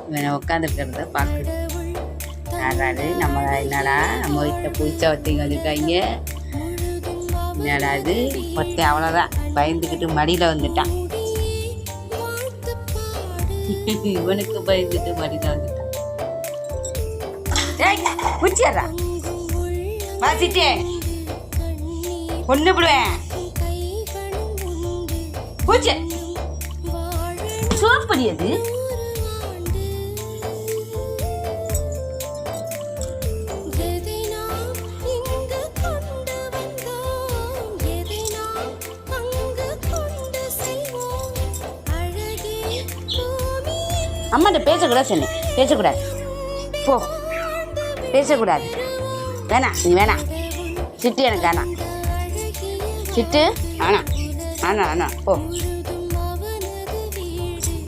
இவனை உட்காந்துருக்கிறத பார்க்குது. யாராரு நம்ம என்னடா நம்ம வீட்டில் பூச்சா ஒருத்தங்க வந்துருக்காங்க. என்னடா இது ஒருத்தன் அவ்வளோதான் பயந்துக்கிட்டு மடியில் வந்துட்டான். இவனுக்கு பயந்துட்டு மடியில் வந்துட்டான். பூச்சியாரா வாசிட்டே ஒன்று விடுவேன். பூச்சி சோப்படி அது. அம்மாட்ட பேசக்கூடாது சொன்னேன். பேசக்கூடாது போ, பேசக்கூடாது. வேணாம் நீ வேணாம். சிட்டு எனக்கு வேணாம். சிட்டு வேணாம் வேணாம் வேணாம் போ.